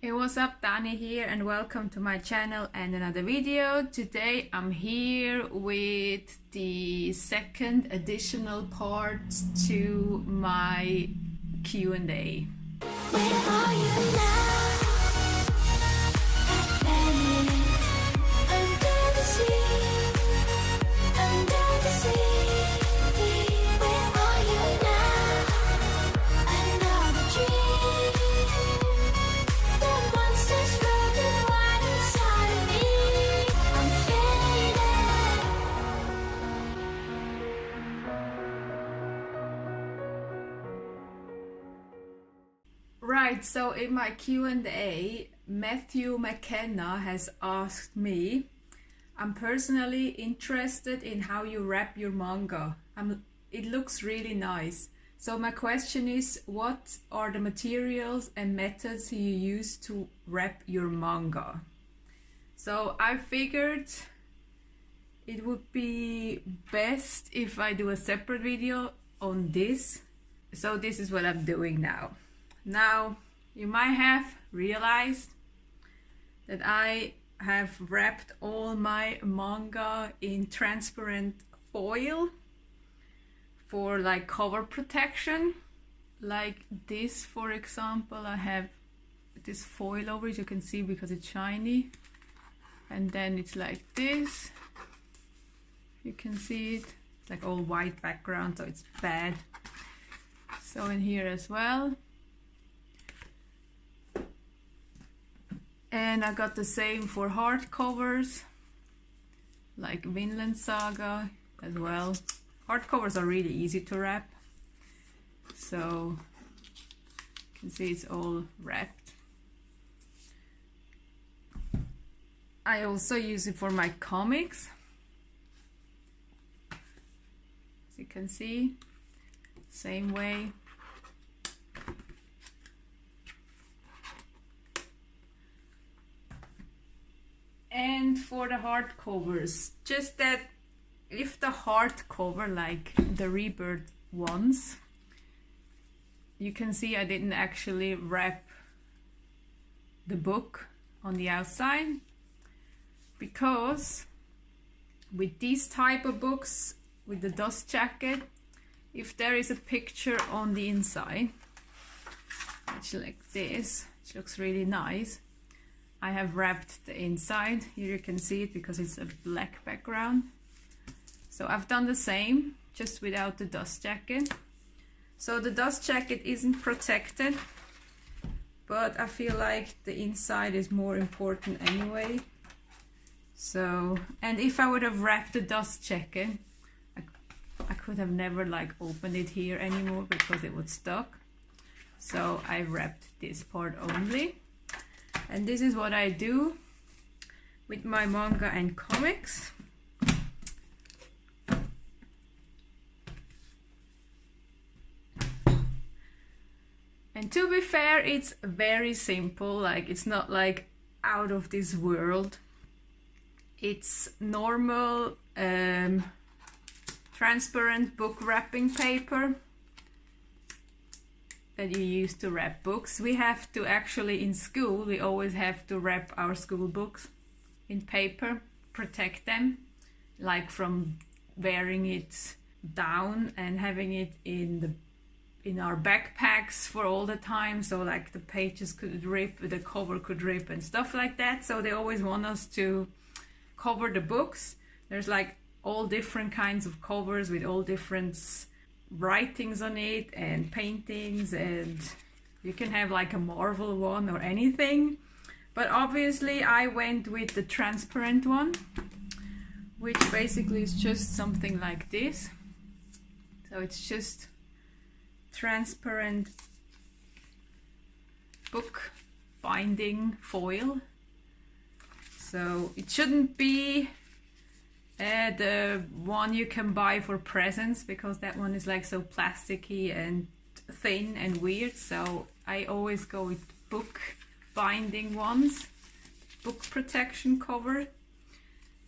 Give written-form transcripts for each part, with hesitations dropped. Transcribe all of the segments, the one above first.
Hey, what's up, Dani here, and welcome to my channel and another video. Today I'm here with the second additional part to my Q&A. Where are you now? Under the sea, under the sea. Where are you now? Another dream. The monsters running wild inside of me. I'm faded. Right, so in my Q&A, Matthew Mc Kenna has asked me, I'm personally interested in how you wrap your manga. It looks really nice. So my question is, what are the materials and methods you use to wrap your manga? So I figured it would be best if I do a separate video on this. So this is what I'm doing now. Now, you might have realized that I have wrapped all my manga in transparent foil for like cover protection. Like this, for example, I have this foil over it, you can see because it's shiny. And then it's like this. You can see it. It's like all white background, so it's bad. So in here as well. And I got the same for hardcovers, like Vinland Saga as well. Hardcovers are really easy to wrap. So you can see it's all wrapped. I also use it for my comics. As you can see, same way. And for the hardcovers, just that if the hardcover, like the Rebirth ones, you can see I didn't actually wrap the book on the outside, because with these type of books, with the dust jacket, if there is a picture on the inside, which like this, which looks really nice, I have wrapped the inside. Here you can see it because it's a black background. So I've done the same, just without the dust jacket. So the dust jacket isn't protected, but I feel like the inside is more important anyway. So, and if I would have wrapped the dust jacket, I could have never like opened it here anymore because it would stuck. So I wrapped this part only. And this is what I do with my manga and comics. And to be fair, it's very simple. Like, it's not like out of this world. It's normal transparent book wrapping paper that you use to wrap books. We have to actually, in school, we always have to wrap our school books in paper, protect them, like from wearing it down and having it in our backpacks for all the time, so like the pages could rip, the cover could rip and stuff like that. So they always want us to cover the books. There's like all different kinds of covers with all different writings on it and paintings, and you can have like a Marvel one or anything, but obviously I went with the transparent one, which basically is just something like this. So it's just transparent book binding foil. So it shouldn't be the one you can buy for presents, because that one is like so plasticky and thin and weird. So I always go with book binding ones, book protection cover,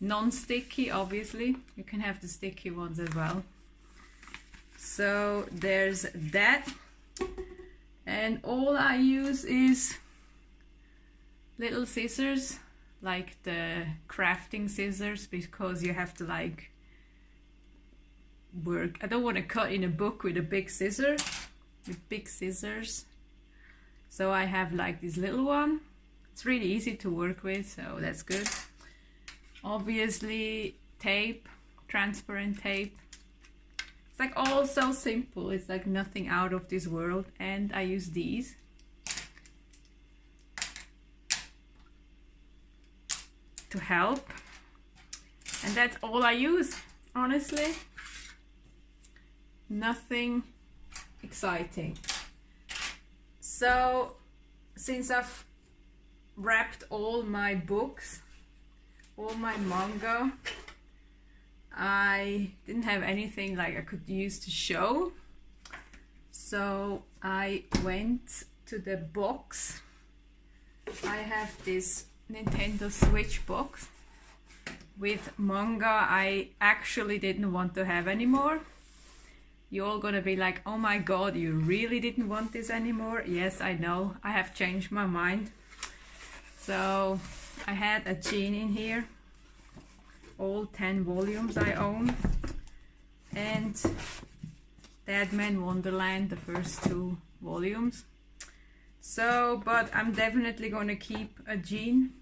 non-sticky. Obviously you can have the sticky ones as well. So there's that. And all I use is little scissors, like the crafting scissors, because you have to like work. I don't want to cut in a book with a big scissor, with big scissors. So I have like this little one. It's really easy to work with, so that's good. Obviously tape, transparent tape. It's like all so simple. It's like nothing out of this world. And I use these. To help. And that's all I use, honestly. Nothing exciting. So, since I've wrapped all my books, all my manga, I didn't have anything like I could use to show. So I went to the box. I have this Nintendo Switch box with manga I actually didn't want to have anymore. You're all gonna be like, oh my god, you really didn't want this anymore? Yes, I know, I have changed my mind. So I had a Gene in here, all 10 volumes I own, and Deadman Wonderland, the first 2 volumes. So, but I'm definitely gonna keep a Gene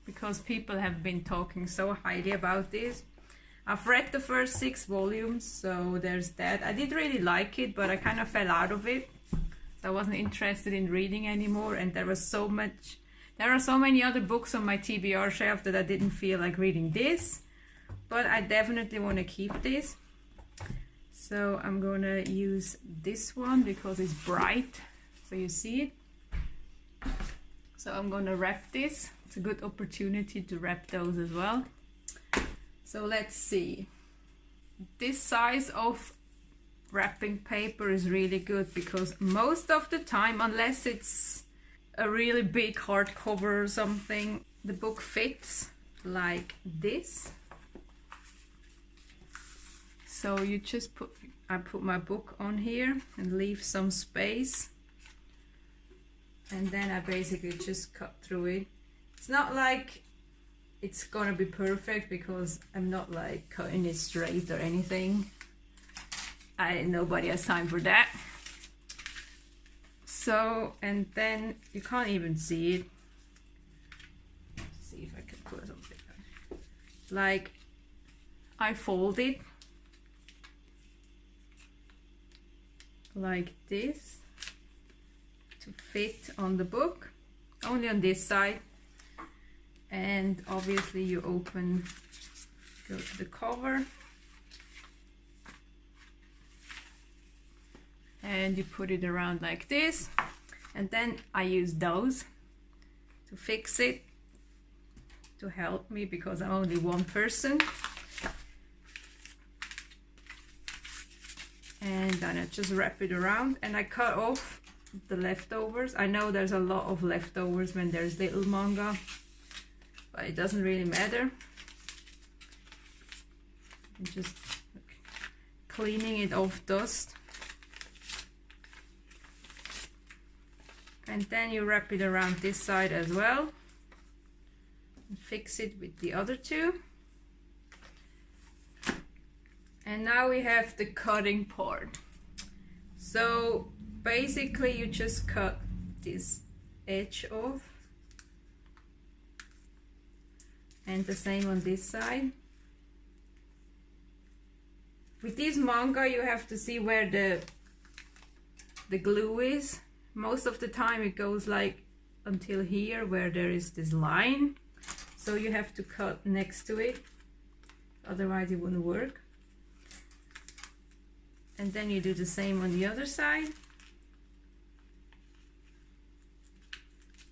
because people have been talking so highly about this. I've read the first 6 volumes, so there's that. I did really like it, but I kind of fell out of it. So I wasn't interested in reading anymore, and there are so many other books on my TBR shelf that I didn't feel like reading this. But I definitely want to keep this. So I'm gonna use this one because it's bright, so you see it. So I'm gonna wrap this. It's a good opportunity to wrap those as well. So let's see. This size of wrapping paper is really good because most of the time, unless it's a really big hardcover or something, the book fits like this. So you just I put my book on here and leave some space. And then I basically just cut through it. It's not like it's gonna be perfect because I'm not like cutting it straight or anything. Nobody has time for that. So, and then you can't even see it. Let's see if I can put something like I fold it like this to fit on the book, only on this side. And obviously you go to the cover and you put it around like this, and then I use those to fix it, to help me because I'm only one person. And then I just wrap it around and I cut off the leftovers. I know there's a lot of leftovers when there's little manga, but it doesn't really matter. I'm just cleaning it off dust. And then you wrap it around this side as well and fix it with the other 2. And now we have the cutting part. So basically you just cut this edge off, and the same on this side. With this manga you have to see where the glue is. Most of the time it goes like until here where there is this line, so you have to cut next to it, otherwise it wouldn't work. And then you do the same on the other side.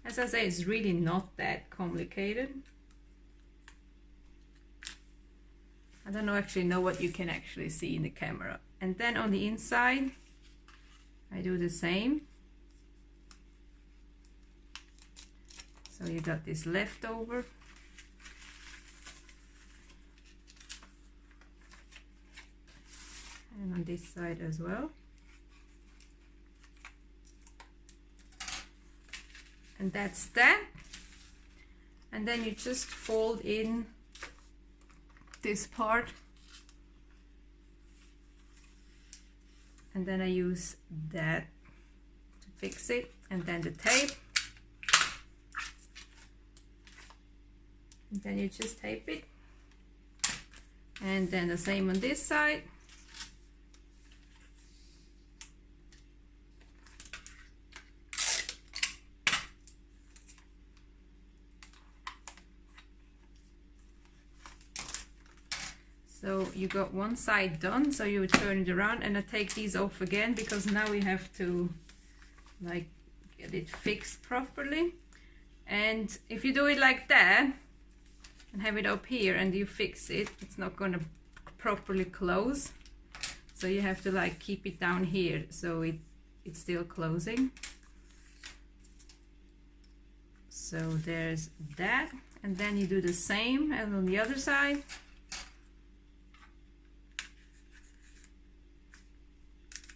As I say, it's really not that complicated. I don't actually know what you can actually see in the camera. And then on the inside I do the same. So you got this leftover. And on this side as well. And that's that. and then you just fold in this part, and then I use that to fix it, and then the tape, and then you just tape it, and then the same on this side. So you got one side done, so you turn it around, and I take these off again because now we have to like get it fixed properly. And if you do it like that and have it up here and you fix it, it's not going to properly close. So you have to like keep it down here so it's still closing. So there's that, and then you do the same as on the other side.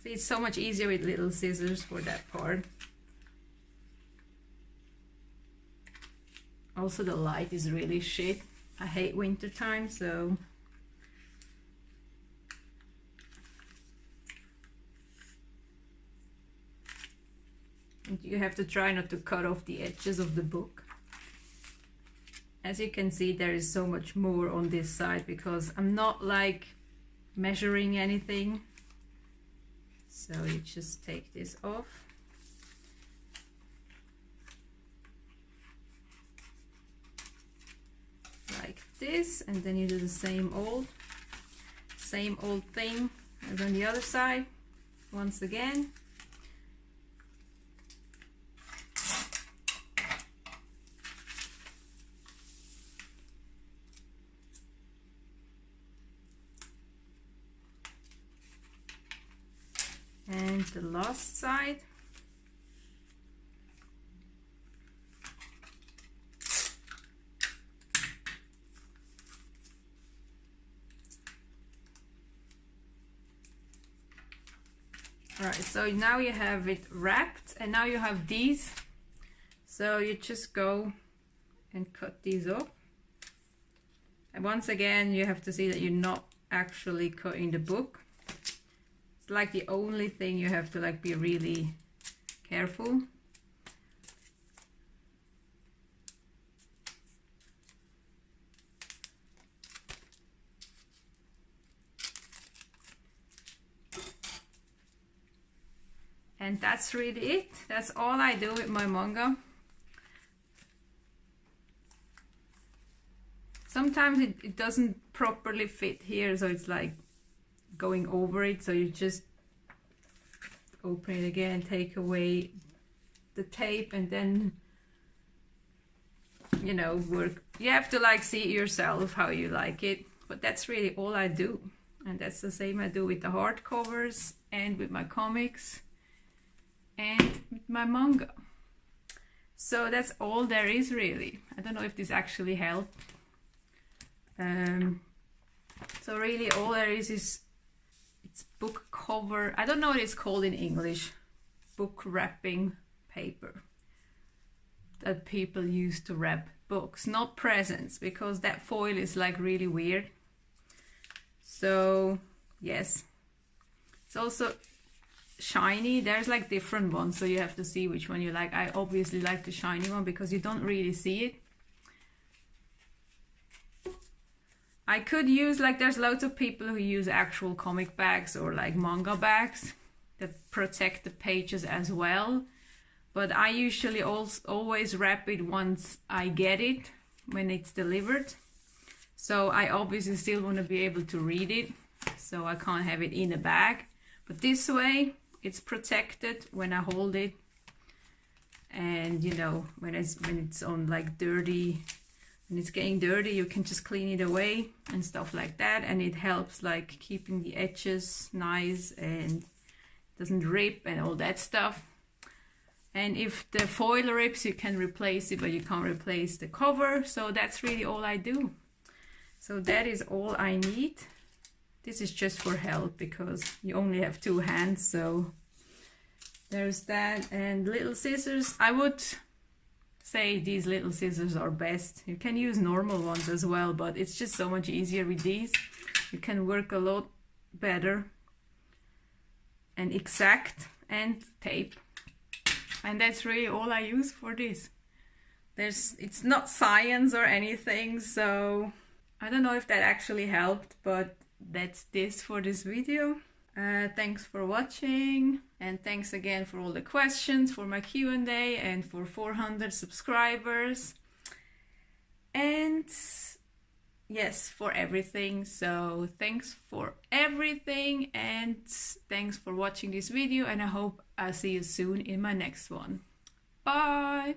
It's so much easier with little scissors for that part. Also, the light is really shit. I hate winter time, so and you have to try not to cut off the edges of the book. As you can see, there is so much more on this side because I'm not like measuring anything. So you just take this off. Like this, and then you do the same old thing as on the other side once again. And the last side. All right, so now you have it wrapped, and now you have these. So you just go and cut these up. And once again, you have to see that you're not actually cutting the book. It's like the only thing you have to like be really careful. And that's really it. That's all I do with my manga. Sometimes it doesn't properly fit here, so it's like going over it, so you just open it again, take away the tape, and then, you know, work. You have to like see yourself how you like it, but that's really all I do. And that's the same I do with the hardcovers and with my comics and with my manga. So that's all there is really. I don't know if this actually helped. So really all there is it's book cover. I don't know what it's called in English. Book wrapping paper that people use to wrap books, not presents, because that foil is like really weird. So yes, it's also shiny. There's like different ones, so you have to see which one you like. I obviously like the shiny one because you don't really see it. I could use, like, there's loads of people who use actual comic bags or like manga bags that protect the pages as well, but I usually always wrap it once I get it, when it's delivered. So I obviously still want to be able to read it, so I can't have it in a bag, but this way it's protected when I hold it. And you know, when it's on like dirty, when it's getting dirty, you can just clean it away and stuff like that, and it helps like keeping the edges nice and doesn't rip and all that stuff. And if the foil rips, you can replace it, but you can't replace the cover. So that's really all I do. So that is all I need. This is just for help because you only have two hands, so there's that. And little scissors. I would say these little scissors are best. You can use normal ones as well, but it's just so much easier with these. You can work a lot better and exact, and tape. And that's really all I use for this. It's not science or anything, so I don't know if that actually helped, but that's this for this video. Thanks for watching, and thanks again for all the questions, for my Q&A, and for 400 subscribers, and yes, for everything. So thanks for everything, and thanks for watching this video, and I hope I'll see you soon in my next one. Bye!